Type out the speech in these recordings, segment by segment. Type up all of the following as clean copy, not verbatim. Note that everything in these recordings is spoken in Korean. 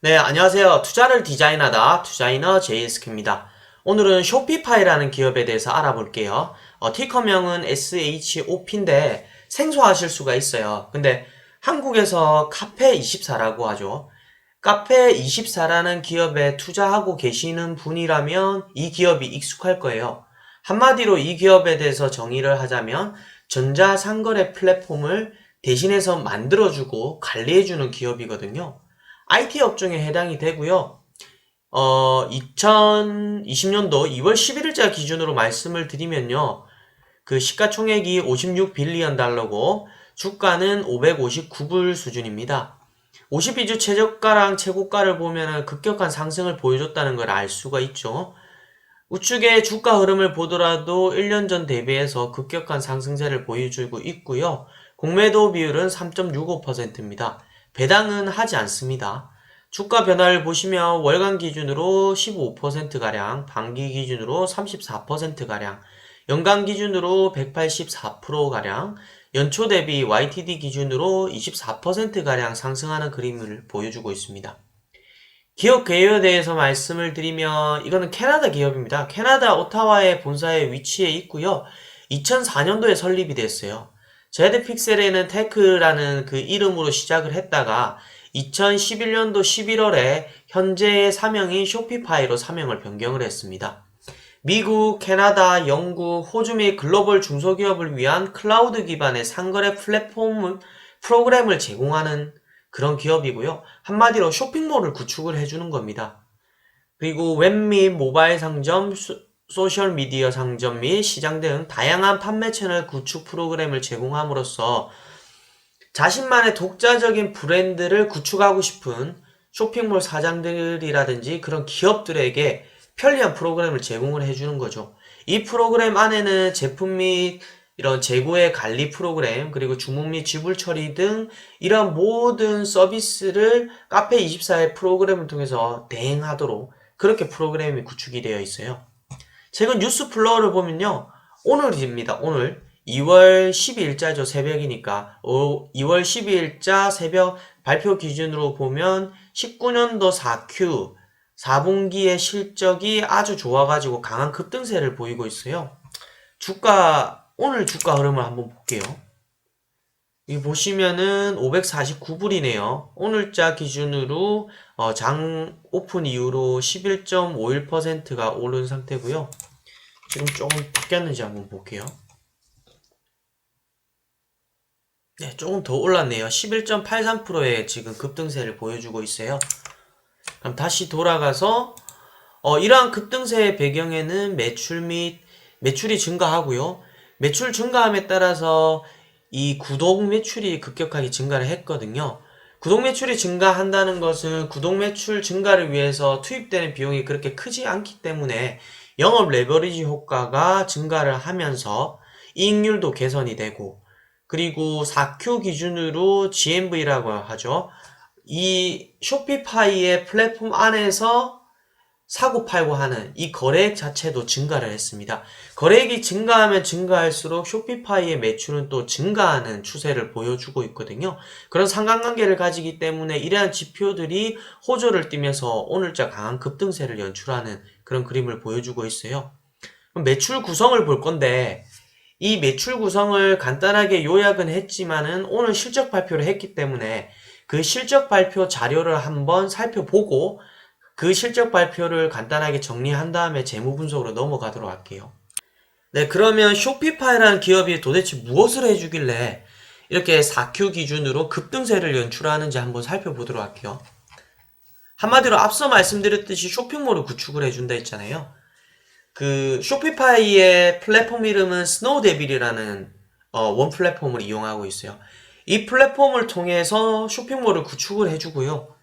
네, 안녕하세요. 투자를 디자인하다 투자이너 제이스크입니다. 오늘은 쇼피파이라는 기업에 대해서 알아볼게요. 티커명은 SHOP인데 생소하실 수가 있어요. 근데 한국에서 카페24라고 하죠. 카페24라는 기업에 투자하고 계시는 분이라면 이 기업이 익숙할 거예요. 한마디로 이 기업에 대해서 정의를 하자면 전자상거래 플랫폼을 대신해서 만들어주고 관리해주는 기업이거든요. IT 업종에 해당이 되고요. 2020년도 2월 11일자 기준으로 말씀을 드리면요. 그 시가총액이 56빌리언 달러고 주가는 559불 수준입니다. 52주 최저가랑 최고가를 보면 급격한 상승을 보여줬다는 걸 알 수가 있죠. 우측의 주가 흐름을 보더라도 1년 전 대비해서 급격한 상승세를 보여주고 있고요. 공매도 비율은 3.65%입니다. 배당은 하지 않습니다. 주가 변화를 보시면 월간 기준으로 15%가량, 반기 기준으로 34%가량, 연간 기준으로 184%가량, 연초 대비 YTD 기준으로 24%가량 상승하는 그림을 보여주고 있습니다. 기업 개요에 대해서 말씀을 드리면 이거는 캐나다 기업입니다. 캐나다 오타와의 본사에 위치해 있고요. 2004년도에 설립이 됐어요. 제드픽셀에는 테크라는 그 이름으로 시작을 했다가 2011년도 11월에 현재의 사명인 쇼피파이로 사명을 변경을 했습니다. 미국, 캐나다, 영국, 호주 및 글로벌 중소기업을 위한 클라우드 기반의 상거래 플랫폼 프로그램을 제공하는 그런 기업이고요. 한마디로 쇼핑몰을 구축을 해주는 겁니다. 그리고 웹 및 모바일 상점, 소셜미디어 상점 및 시장 등 다양한 판매 채널 구축 프로그램을 제공함으로써 자신만의 독자적인 브랜드를 구축하고 싶은 쇼핑몰 사장들이라든지 그런 기업들에게 편리한 프로그램을 제공을 해주는 거죠. 이 프로그램 안에는 제품 및 이런 재고의 관리 프로그램, 그리고 주문 및 지불 처리 등 이런 모든 서비스를 카페24의 프로그램을 통해서 대행하도록 그렇게 프로그램이 구축이 되어 있어요. 최근 뉴스 플로어를 보면요. 오늘입니다. 오늘 2월 12일자죠. 새벽이니까 2월 12일자 새벽 발표 기준으로 보면 19년도 4Q 4분기의 실적이 아주 좋아가지고 강한 급등세를 보이고 있어요. 오늘 주가 흐름을 한번 볼게요. 여기 보시면은 549불이네요. 오늘자 기준으로 장 오픈 이후로 11.51%가 오른 상태고요. 지금 조금 바뀌었는지 한번 볼게요. 네, 조금 더 올랐네요. 11.83%의 지금 급등세를 보여주고 있어요. 그럼 다시 돌아가서 이러한 급등세의 배경에는 매출이 증가하고요. 매출 증가함에 따라서 이 구독 매출이 급격하게 증가를 했거든요. 구독 매출이 증가한다는 것은 구독 매출 증가를 위해서 투입되는 비용이 그렇게 크지 않기 때문에 영업 레버리지 효과가 증가를 하면서 이익률도 개선이 되고, 그리고 4Q 기준으로 GMV라고 하죠. 이 쇼피파이의 플랫폼 안에서 사고 팔고 하는 이 거래액 자체도 증가를 했습니다. 거래액이 증가하면 증가할수록 쇼피파이의 매출은 또 증가하는 추세를 보여주고 있거든요. 그런 상관관계를 가지기 때문에 이러한 지표들이 호조를 띠면서 오늘자 강한 급등세를 연출하는 그런 그림을 보여주고 있어요. 그럼 매출 구성을 볼 건데, 이 매출 구성을 간단하게 요약은 했지만은 오늘 실적 발표를 했기 때문에 그 실적 발표 자료를 한번 살펴보고 그 실적 발표를 간단하게 정리한 다음에 재무 분석으로 넘어가도록 할게요. 네, 그러면 쇼피파이라는 기업이 도대체 무엇을 해주길래 이렇게 4Q 기준으로 급등세를 연출하는지 한번 살펴보도록 할게요. 한마디로 앞서 말씀드렸듯이 쇼핑몰을 구축을 해준다 했잖아요. 그 쇼피파이의 플랫폼 이름은 스노우데빌이라는 원 플랫폼을 이용하고 있어요. 이 플랫폼을 통해서 쇼핑몰을 구축을 해주고요.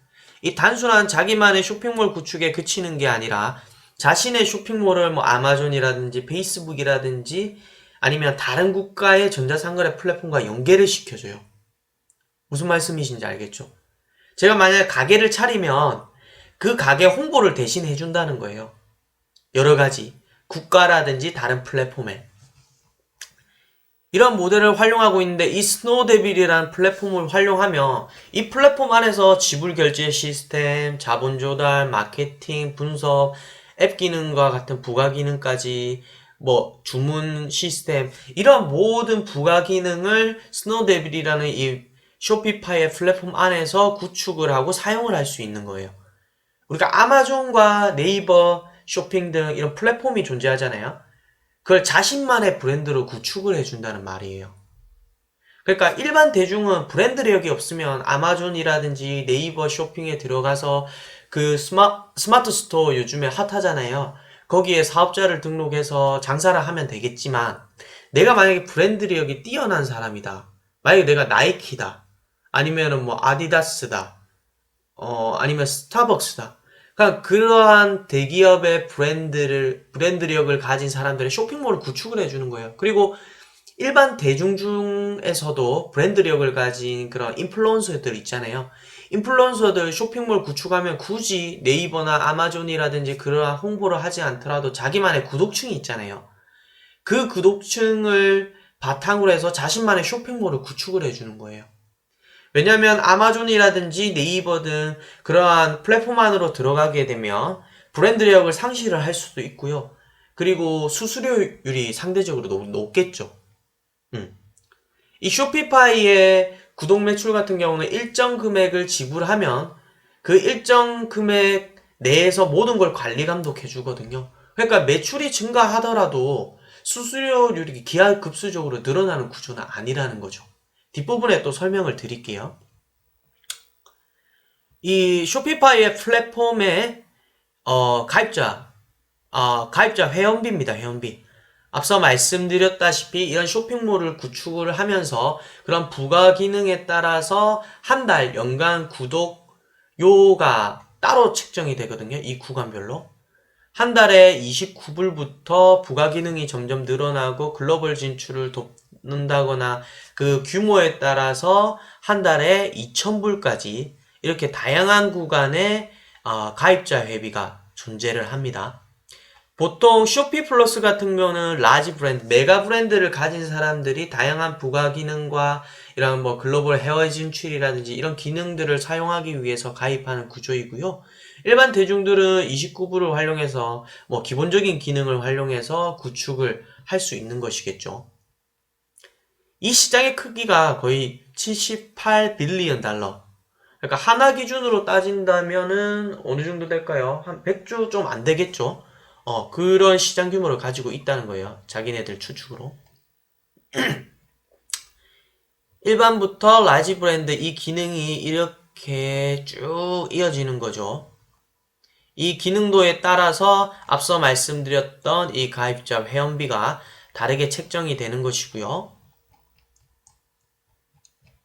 이 단순한 자기만의 쇼핑몰 구축에 그치는 게 아니라 자신의 쇼핑몰을 뭐 아마존이라든지 페이스북이라든지 아니면 다른 국가의 전자상거래 플랫폼과 연계를 시켜줘요. 무슨 말씀이신지 알겠죠? 제가 만약에 가게를 차리면 그 가게 홍보를 대신 해준다는 거예요. 여러 가지 국가라든지 다른 플랫폼에. 이런 모델을 활용하고 있는데 이 스노우데빌이라는 플랫폼을 활용하면 이 플랫폼 안에서 지불 결제 시스템, 자본 조달, 마케팅, 분석, 앱 기능과 같은 부가 기능까지 뭐 주문 시스템 이런 모든 부가 기능을 스노우데빌이라는 이 쇼피파이의 플랫폼 안에서 구축을 하고 사용을 할 수 있는 거예요. 우리가 아마존과 네이버 쇼핑 등 이런 플랫폼이 존재하잖아요. 그걸 자신만의 브랜드로 구축을 해준다는 말이에요. 그러니까 일반 대중은 브랜드력이 없으면 아마존이라든지 네이버 쇼핑에 들어가서 그 스마트 스토어 요즘에 핫하잖아요. 거기에 사업자를 등록해서 장사를 하면 되겠지만 내가 만약에 브랜드력이 뛰어난 사람이다. 만약에 내가 나이키다. 아니면은 뭐 아디다스다. 아니면 스타벅스다. 그러니까 그러한 대기업의 브랜드력을 가진 사람들의 쇼핑몰을 구축을 해주는 거예요. 그리고 일반 대중 중에서도 브랜드력을 가진 그런 인플루언서들 있잖아요. 인플루언서들 쇼핑몰 구축하면 굳이 네이버나 아마존이라든지 그러한 홍보를 하지 않더라도 자기만의 구독층이 있잖아요. 그 구독층을 바탕으로 해서 자신만의 쇼핑몰을 구축을 해주는 거예요. 왜냐면 아마존이라든지 네이버 등 그러한 플랫폼 안으로 들어가게 되면 브랜드력을 상실을 할 수도 있고요. 그리고 수수료율이 상대적으로 높겠죠. 이 쇼피파이의 구독 매출 같은 경우는 일정 금액을 지불하면 그 일정 금액 내에서 모든 걸 관리 감독해 주거든요. 그러니까 매출이 증가하더라도 수수료율이 기하급수적으로 늘어나는 구조는 아니라는 거죠. 뒷부분에 또 설명을 드릴게요. 이 쇼피파이의 플랫폼의 가입자 회원비입니다. 회원비. 앞서 말씀드렸다시피 이런 쇼핑몰을 구축을 하면서 그런 부가 기능에 따라서 한 달 연간 구독료가 따로 책정이 되거든요. 이 구간별로. 한 달에 29불부터 부가 기능이 점점 늘어나고 글로벌 진출을 돕는다거나 그 규모에 따라서 한 달에 2,000불까지 이렇게 다양한 구간의 가입자 회비가 존재를 합니다. 보통 쇼피 플러스 같은 경우는 라지 브랜드, 메가 브랜드를 가진 사람들이 다양한 부가 기능과 이런 뭐 글로벌 해외 진출이라든지 이런 기능들을 사용하기 위해서 가입하는 구조이고요. 일반 대중들은 29불을 활용해서 뭐 기본적인 기능을 활용해서 구축을 할 수 있는 것이겠죠. 이 시장의 크기가 거의 78빌리언 달러. 그러니까 하나 기준으로 따진다면은 어느 정도 될까요? 한 100조 좀 안 되겠죠? 그런 시장 규모를 가지고 있다는 거예요. 자기네들 추측으로. 일반부터 라지 브랜드 이 기능이 이렇게 쭉 이어지는 거죠. 이 기능도에 따라서 앞서 말씀드렸던 이 가입자 회원비가 다르게 책정이 되는 것이고요.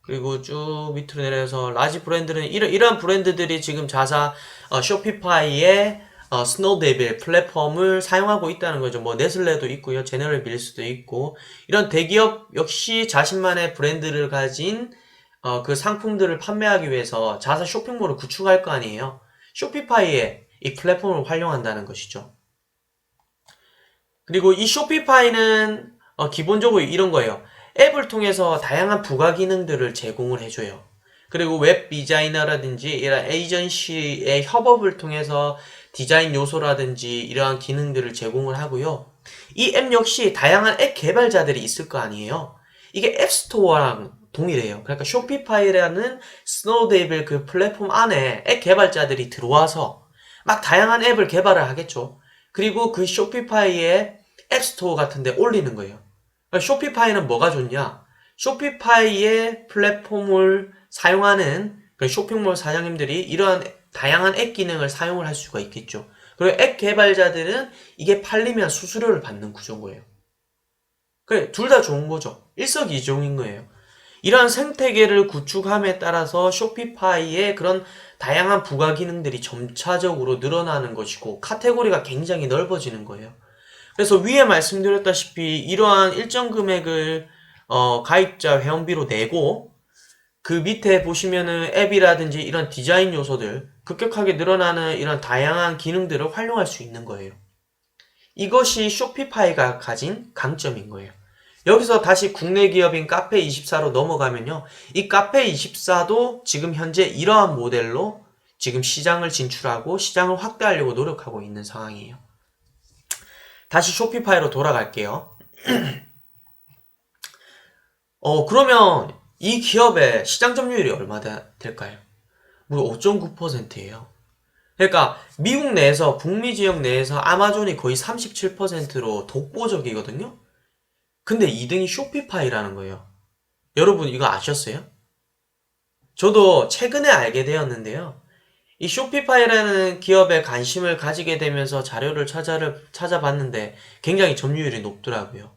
그리고 쭉 밑으로 내려서 라지 브랜드는 이런 브랜드들이 지금 자사 쇼피파이의 스노우데빌 플랫폼을 사용하고 있다는 거죠. 뭐 네슬레도 있고요. 제너럴 밀스도 있고 이런 대기업 역시 자신만의 브랜드를 가진 그 상품들을 판매하기 위해서 자사 쇼핑몰을 구축할 거 아니에요. 쇼피파이의 이 플랫폼을 활용한다는 것이죠. 그리고 이 쇼피파이는 기본적으로 이런 거예요. 앱을 통해서 다양한 부가 기능들을 제공을 해줘요. 그리고 웹 디자이너라든지 이런 에이전시의 협업을 통해서 디자인 요소라든지 이러한 기능들을 제공을 하고요. 이 앱 역시 다양한 앱 개발자들이 있을 거 아니에요. 이게 앱스토어랑 동일해요. 그러니까 쇼피파이라는 스노우데빌 그 플랫폼 안에 앱 개발자들이 들어와서 막 다양한 앱을 개발을 하겠죠. 그리고 그 쇼피파이의 앱스토어 같은 데 올리는 거예요. 그러니까 쇼피파이는 뭐가 좋냐? 쇼피파이의 플랫폼을 사용하는 그 쇼핑몰 사장님들이 이러한 다양한 앱 기능을 사용을 할 수가 있겠죠. 그리고 앱 개발자들은 이게 팔리면 수수료를 받는 구조인 거예요. 그래, 둘 다 좋은 거죠. 일석이조인 거예요. 이러한 생태계를 구축함에 따라서 쇼피파이의 그런 다양한 부가 기능들이 점차적으로 늘어나는 것이고 카테고리가 굉장히 넓어지는 거예요. 그래서 위에 말씀드렸다시피 이러한 일정 금액을 가입자 회원비로 내고 그 밑에 보시면은 앱이라든지 이런 디자인 요소들 급격하게 늘어나는 이런 다양한 기능들을 활용할 수 있는 거예요. 이것이 쇼피파이가 가진 강점인 거예요. 여기서 다시 국내 기업인 카페24로 넘어가면요. 이 카페24도 지금 현재 이러한 모델로 지금 시장을 진출하고 시장을 확대하려고 노력하고 있는 상황이에요. 다시 쇼피파이로 돌아갈게요. 그러면 이 기업의 시장 점유율이 얼마 될까요? 무려 5.9%예요. 그러니까 미국 내에서 북미 지역 내에서 아마존이 거의 37%로 독보적이거든요. 근데 2등이 쇼피파이라는 거예요. 여러분 이거 아셨어요? 저도 최근에 알게 되었는데요. 이 쇼피파이라는 기업에 관심을 가지게 되면서 자료를 찾아봤는데 굉장히 점유율이 높더라고요.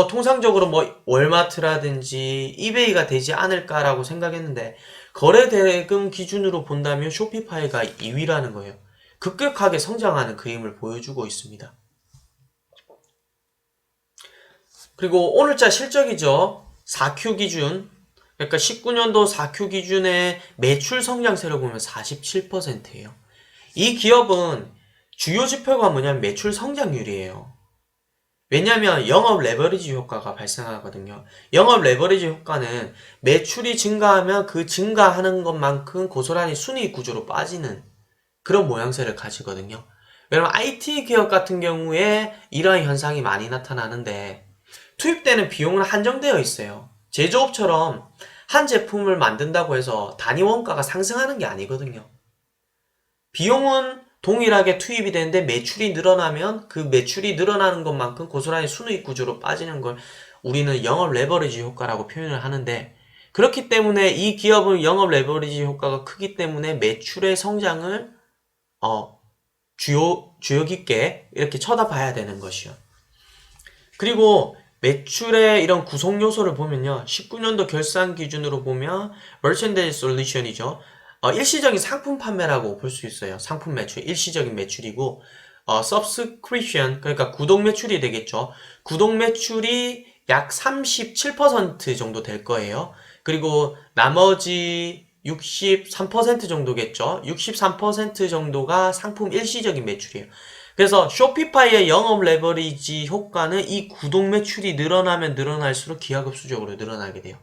통상적으로 뭐 월마트라든지 이베이가 되지 않을까라고 생각했는데 거래 대금 기준으로 본다면 쇼피파이가 2위라는 거예요. 급격하게 성장하는 그림을 보여주고 있습니다. 그리고 오늘자 실적이죠. 4Q 기준, 그러니까 19년도 4Q 기준의 매출 성장세를 보면 47%예요. 이 기업은 주요 지표가 뭐냐면 매출 성장률이에요. 왜냐하면 영업 레버리지 효과가 발생하거든요. 영업 레버리지 효과는 매출이 증가하면 그 증가하는 것만큼 고스란히 순이익 구조로 빠지는 그런 모양새를 가지거든요. 왜냐면 IT 기업 같은 경우에 이러한 현상이 많이 나타나는데 투입되는 비용은 한정되어 있어요. 제조업처럼 한 제품을 만든다고 해서 단위 원가가 상승하는 게 아니거든요. 비용은 동일하게 투입이 되는데 매출이 늘어나면 그 매출이 늘어나는 것만큼 고스란히 순이익 구조로 빠지는 걸 우리는 영업 레버리지 효과라고 표현을 하는데, 그렇기 때문에 이 기업은 영업 레버리지 효과가 크기 때문에 매출의 성장을 주요 깊게 이렇게 쳐다봐야 되는 것이요. 그리고 매출의 이런 구성 요소를 보면요. 19년도 결산 기준으로 보면 Merchandise Solution이죠. 일시적인 상품 판매라고 볼 수 있어요. 상품 매출, 일시적인 매출이고, Subscription, 그러니까 구독 매출이 되겠죠. 구독 매출이 약 37% 정도 될 거예요. 그리고 나머지 63% 정도겠죠. 63% 정도가 상품 일시적인 매출이에요. 그래서 쇼피파이의 영업 레버리지 효과는 이 구독 매출이 늘어나면 늘어날수록 기하급수적으로 늘어나게 돼요.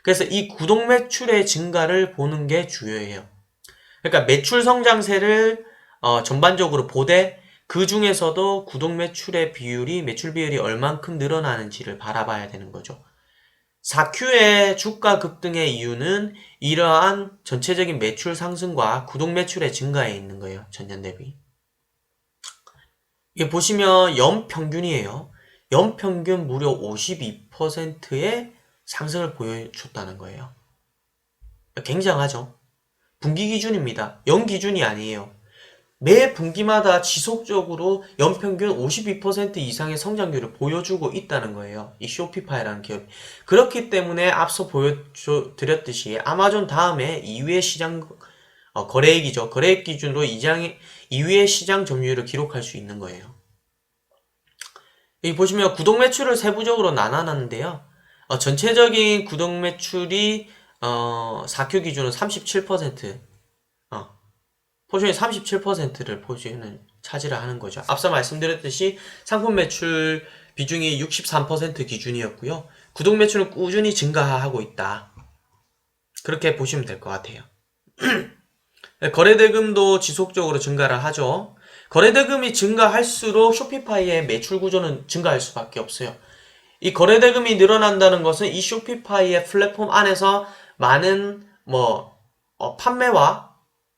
그래서 이 구독 매출의 증가를 보는 게 중요해요. 그러니까 매출 성장세를 전반적으로 보되 그 중에서도 구독 매출의 비율이 매출 비율이 얼만큼 늘어나는지를 바라봐야 되는 거죠. 4Q의 주가 급등의 이유는 이러한 전체적인 매출 상승과 구독 매출의 증가에 있는 거예요. 전년 대비. 이게 보시면 연평균이에요. 연평균 무려 52%의 상승을 보여줬다는 거예요. 굉장하죠? 분기 기준입니다. 연 기준이 아니에요. 매 분기마다 지속적으로 연평균 52% 이상의 성장률을 보여주고 있다는 거예요. 이 쇼피파이라는 기업이. 그렇기 때문에 앞서 보여드렸듯이 아마존 다음에 2위의 시장 거래액이죠. 거래액 기준으로 2위의 시장 점유율을 기록할 수 있는 거예요. 여기 보시면 구독 매출을 세부적으로 나눠놨는데요. 전체적인 구독 매출이 4Q 기준은 37%, 포션이 37%를 포션을 차지를 하는 거죠. 앞서 말씀드렸듯이 상품 매출 비중이 63% 기준이었고요. 구독 매출은 꾸준히 증가하고 있다. 그렇게 보시면 될 것 같아요. 거래대금도 지속적으로 증가를 하죠. 거래대금이 증가할수록 쇼피파이의 매출 구조는 증가할 수밖에 없어요. 이 거래대금이 늘어난다는 것은 이 쇼피파이의 플랫폼 안에서 많은 판매와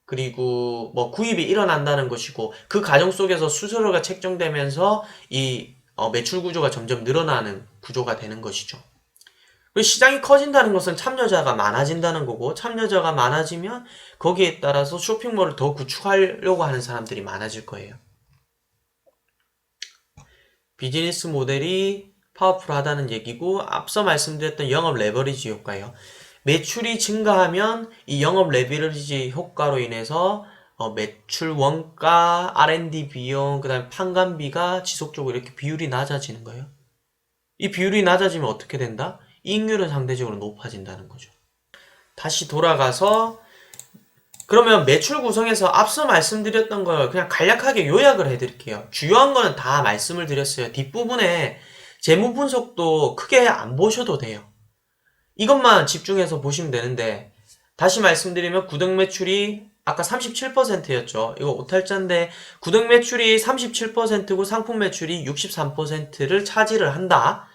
그리고 구입이 일어난다는 것이고, 그 과정 속에서 수수료가 책정되면서 이 매출 구조가 점점 늘어나는 구조가 되는 것이죠. 그리고 시장이 커진다는 것은 참여자가 많아진다는 거고, 참여자가 많아지면 거기에 따라서 쇼핑몰을 더 구축하려고 하는 사람들이 많아질 거예요. 비즈니스 모델이 파워풀하다는 얘기고, 앞서 말씀드렸던 영업 레버리지 효과예요. 매출이 증가하면 이 영업 레버리지 효과로 인해서 매출 원가, R&D 비용, 그 다음에 판관비가 지속적으로 이렇게 비율이 낮아지는 거예요. 이 비율이 낮아지면 어떻게 된다? 이익률은 상대적으로 높아진다는 거죠. 다시 돌아가서 그러면 매출 구성에서 앞서 말씀드렸던 걸 그냥 간략하게 요약을 해드릴게요. 주요한 거는 다 말씀을 드렸어요. 뒷부분에 재무 분석도 크게 안 보셔도 돼요. 이것만 집중해서 보시면 되는데, 다시 말씀드리면 구독 매출이 아까 37%였죠. 이거 오탈자인데 구독 매출이 37%고 상품 매출이 63%를 차지를 한다.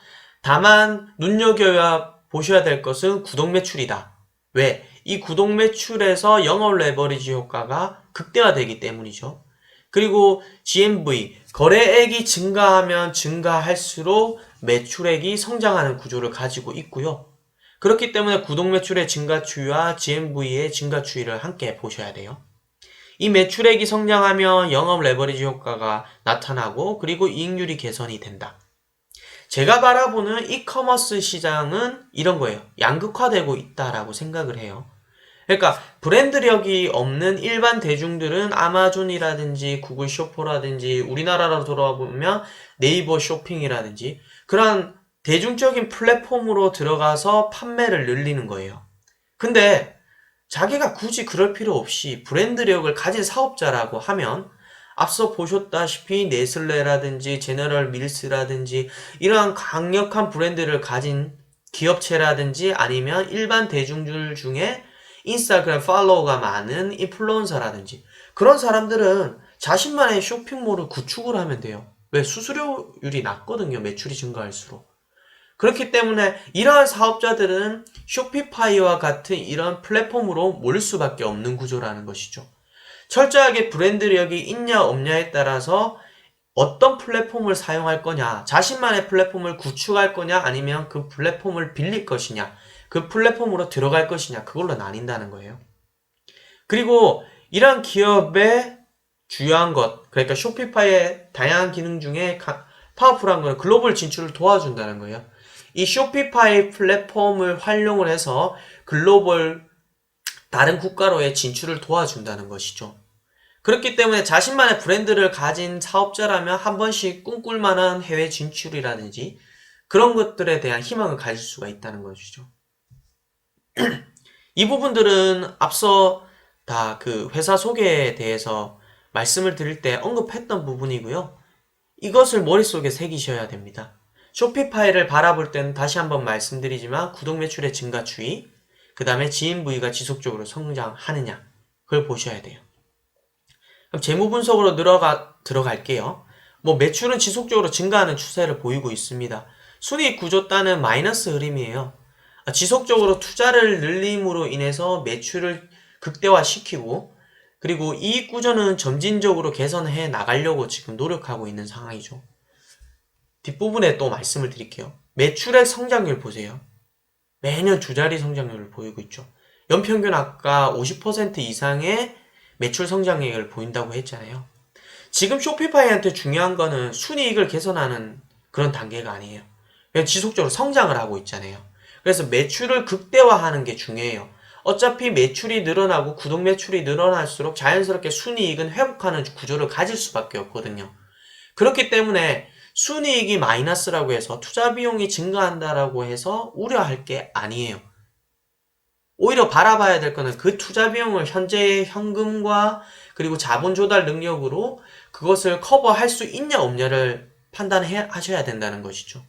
다만 눈여겨야 보셔야 될 것은 구독 매출이다. 왜? 이 구독 매출에서 영업 레버리지 효과가 극대화되기 때문이죠. 그리고 GMV, 거래액이 증가하면 증가할수록 매출액이 성장하는 구조를 가지고 있고요. 그렇기 때문에 구독 매출의 증가 추이와 GMV의 증가 추이를 함께 보셔야 돼요. 이 매출액이 성장하면 영업 레버리지 효과가 나타나고 그리고 이익률이 개선이 된다. 제가 바라보는 이커머스 시장은 이런 거예요. 양극화되고 있다라고 생각을 해요. 그러니까 브랜드력이 없는 일반 대중들은 아마존이라든지 구글 쇼퍼라든지 우리나라로 돌아보면 네이버 쇼핑이라든지 그런 대중적인 플랫폼으로 들어가서 판매를 늘리는 거예요. 근데 자기가 굳이 그럴 필요 없이 브랜드력을 가진 사업자라고 하면 앞서 보셨다시피 네슬레라든지 제너럴 밀스라든지 이러한 강력한 브랜드를 가진 기업체라든지 아니면 일반 대중들 중에 인스타그램 팔로워가 많은 인플루언서라든지 그런 사람들은 자신만의 쇼핑몰을 구축을 하면 돼요. 왜? 수수료율이 낮거든요. 매출이 증가할수록. 그렇기 때문에 이러한 사업자들은 쇼피파이와 같은 이런 플랫폼으로 몰 수밖에 없는 구조라는 것이죠. 철저하게 브랜드력이 있냐 없냐에 따라서 어떤 플랫폼을 사용할 거냐, 자신만의 플랫폼을 구축할 거냐, 아니면 그 플랫폼을 빌릴 것이냐, 그 플랫폼으로 들어갈 것이냐, 그걸로 나뉜다는 거예요. 그리고 이러한 기업의 주요한 것, 그러니까 쇼피파이의 다양한 기능 중에 파워풀한 건 글로벌 진출을 도와준다는 거예요. 이 쇼피파이 플랫폼을 활용을 해서 글로벌 다른 국가로의 진출을 도와준다는 것이죠. 그렇기 때문에 자신만의 브랜드를 가진 사업자라면 한 번씩 꿈꿀 만한 해외 진출이라든지 그런 것들에 대한 희망을 가질 수가 있다는 것이죠. 이 부분들은 앞서 다 그 회사 소개에 대해서 말씀을 드릴 때 언급했던 부분이고요. 이것을 머릿속에 새기셔야 됩니다. 쇼피파이를 바라볼 때는 다시 한번 말씀드리지만 구독 매출의 증가 추이, 그 다음에 GMV가 지속적으로 성장하느냐 그걸 보셔야 돼요. 그럼 재무 분석으로 들어갈게요. 매출은 지속적으로 증가하는 추세를 보이고 있습니다. 순이익 구조단은 마이너스 흐름이에요. 지속적으로 투자를 늘림으로 인해서 매출을 극대화시키고 그리고 이익 구조는 점진적으로 개선해 나가려고 지금 노력하고 있는 상황이죠. 뒷부분에 또 말씀을 드릴게요. 매출의 성장률 보세요. 매년 두 자리 성장률을 보이고 있죠. 연평균 아까 50% 이상의 매출 성장액을 보인다고 했잖아요. 지금 쇼피파이한테 중요한 거는 순이익을 개선하는 그런 단계가 아니에요. 그냥 지속적으로 성장을 하고 있잖아요. 그래서 매출을 극대화하는 게 중요해요. 어차피 매출이 늘어나고 구독 매출이 늘어날수록 자연스럽게 순이익은 회복하는 구조를 가질 수밖에 없거든요. 그렇기 때문에 순이익이 마이너스라고 해서 투자 비용이 증가한다라고 해서 우려할 게 아니에요. 오히려 바라봐야 될 거는 그 투자 비용을 현재의 현금과 그리고 자본 조달 능력으로 그것을 커버할 수 있냐 없냐를 판단하셔야 된다는 것이죠.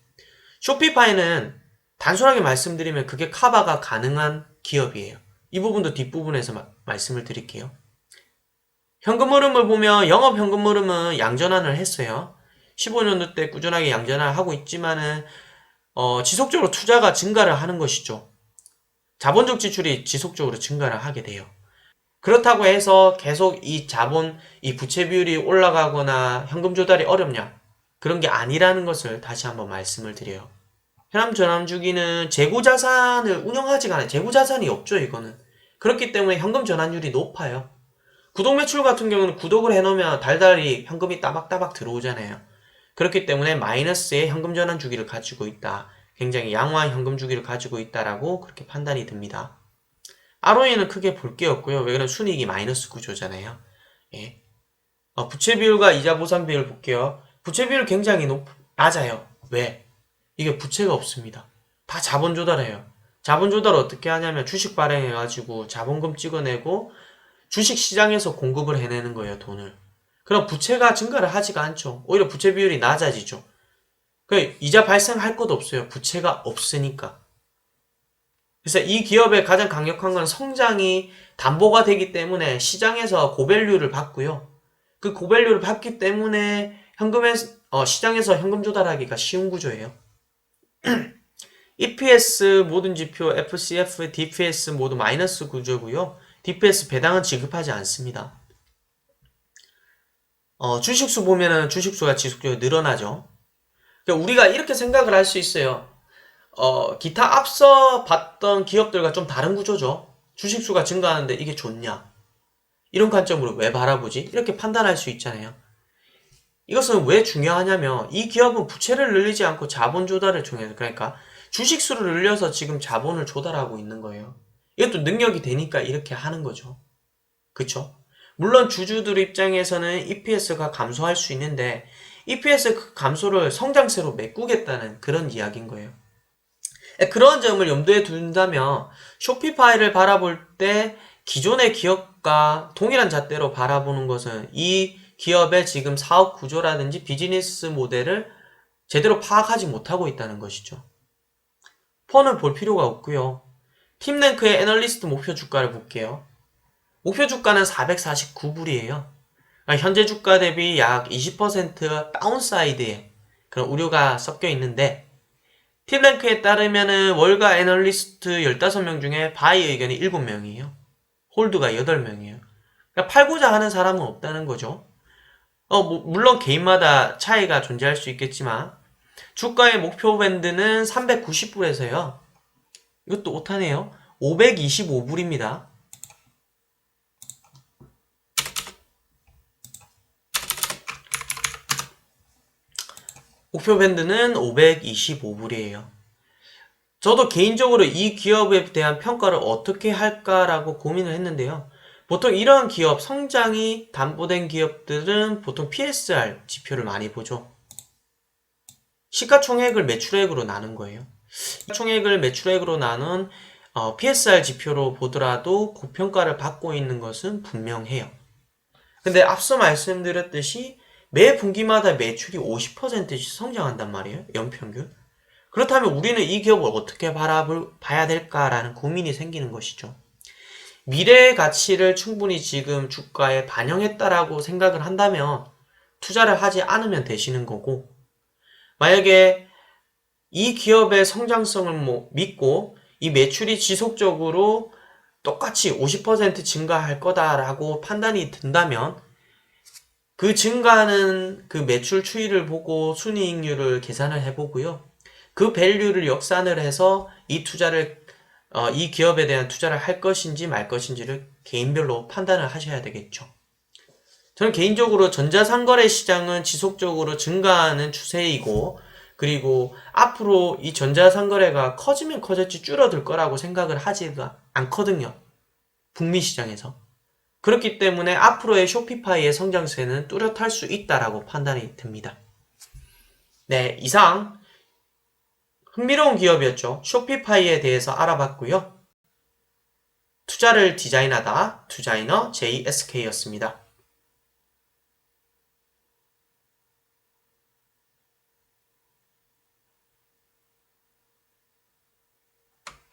쇼피파이는 단순하게 말씀드리면 그게 커버가 가능한 기업이에요. 이 부분도 뒷부분에서 말씀을 드릴게요. 현금 흐름을 보면 영업 현금 흐름은 양전환을 했어요. 15년도 때 꾸준하게 양전환을 하고 있지만은 지속적으로 투자가 증가를 하는 것이죠. 자본적 지출이 지속적으로 증가를 하게 돼요. 그렇다고 해서 계속 이 부채 비율이 올라가거나 현금 조달이 어렵냐? 그런 게 아니라는 것을 다시 한번 말씀을 드려요. 현황 전환 주기는 재고 자산을 운영하지가 않아요. 재고 자산이 없죠, 이거는. 그렇기 때문에 현금 전환율이 높아요. 구독 매출 같은 경우는 구독을 해놓으면 달달이 현금이 따박따박 들어오잖아요. 그렇기 때문에 마이너스의 현금 전환 주기를 가지고 있다. 굉장히 양호한 현금 주기를 가지고 있다라고 그렇게 판단이 듭니다. ROE는 크게 볼 게 없고요. 왜 그러면 순이익이 마이너스 구조잖아요. 예. 부채 비율과 이자 보상 비율 볼게요. 부채 비율 굉장히 낮아요. 왜? 이게 부채가 없습니다. 다 자본 조달해요. 자본 조달을 어떻게 하냐면 주식 발행해가지고 자본금 찍어내고 주식 시장에서 공급을 해내는 거예요, 돈을. 그럼 부채가 증가를 하지가 않죠. 오히려 부채 비율이 낮아지죠. 그 이자 발생할 것도 없어요. 부채가 없으니까. 그래서 이 기업의 가장 강력한 건 성장이 담보가 되기 때문에 시장에서 고밸류를 받고요. 그 고밸류를 받기 때문에 시장에서 현금 조달하기가 쉬운 구조예요. EPS 모든 지표, FCF, DPS 모두 마이너스 구조고요. DPS 배당은 지급하지 않습니다. 주식수 보면은 주식수가 지속적으로 늘어나죠. 그러니까 우리가 이렇게 생각을 할 수 있어요. 기타 앞서 봤던 기업들과 좀 다른 구조죠. 주식수가 증가하는데 이게 좋냐? 이런 관점으로 왜 바라보지? 이렇게 판단할 수 있잖아요. 이것은 왜 중요하냐면 이 기업은 부채를 늘리지 않고 자본 조달을 중요해요. 그러니까 주식수를 늘려서 지금 자본을 조달하고 있는 거예요. 이것도 능력이 되니까 이렇게 하는 거죠. 그쵸? 물론 주주들 입장에서는 EPS가 감소할 수 있는데 EPS 감소를 성장세로 메꾸겠다는 그런 이야기인 거예요. 그런 점을 염두에 둔다면 쇼피파이를 바라볼 때 기존의 기업과 동일한 잣대로 바라보는 것은 이 기업의 지금 사업 구조라든지 비즈니스 모델을 제대로 파악하지 못하고 있다는 것이죠. 폰을 볼 필요가 없고요. 팀랭크의 애널리스트 목표 주가를 볼게요. 목표 주가는 449불이에요. 현재 주가 대비 약 20% 다운사이드에 그런 우려가 섞여 있는데 팀랭크에 따르면은 월가 애널리스트 15명 중에 바이 의견이 7명이에요. 홀드가 8명이에요. 그러니까 팔고자 하는 사람은 없다는 거죠. 물론 개인마다 차이가 존재할 수 있겠지만 주가의 목표 밴드는 390불에서요. 이것도 오타네요. 525불입니다. 목표 밴드는 525불이에요. 저도 개인적으로 이 기업에 대한 평가를 어떻게 할까라고 고민을 했는데요. 보통 이러한 기업, 성장이 담보된 기업들은 보통 PSR 지표를 많이 보죠. 시가총액을 매출액으로 나눈 거예요. 시가총액을 매출액으로 나눈 PSR 지표로 보더라도 고평가를 받고 있는 것은 분명해요. 근데 앞서 말씀드렸듯이 매 분기마다 매출이 50%씩 성장한단 말이에요. 연평균. 그렇다면 우리는 이 기업을 어떻게 봐야 될까라는 고민이 생기는 것이죠. 미래의 가치를 충분히 지금 주가에 반영했다라고 생각을 한다면 투자를 하지 않으면 되시는 거고, 만약에 이 기업의 성장성을 믿고 이 매출이 지속적으로 똑같이 50% 증가할 거다라고 판단이 든다면 그 증가하는 그 매출 추이를 보고 순이익률을 계산을 해보고요. 그 밸류를 역산을 해서 이 기업에 대한 투자를 할 것인지 말 것인지를 개인별로 판단을 하셔야 되겠죠. 저는 개인적으로 전자상거래 시장은 지속적으로 증가하는 추세이고, 그리고 앞으로 이 전자상거래가 커지면 커졌지 줄어들 거라고 생각을 하지가 않거든요. 북미 시장에서. 그렇기 때문에 앞으로의 쇼피파이의 성장세는 뚜렷할 수 있다라고 판단이 됩니다. 네, 이상 흥미로운 기업이었죠. 쇼피파이에 대해서 알아봤고요. 투자를 디자인하다 투자이너 JSK였습니다.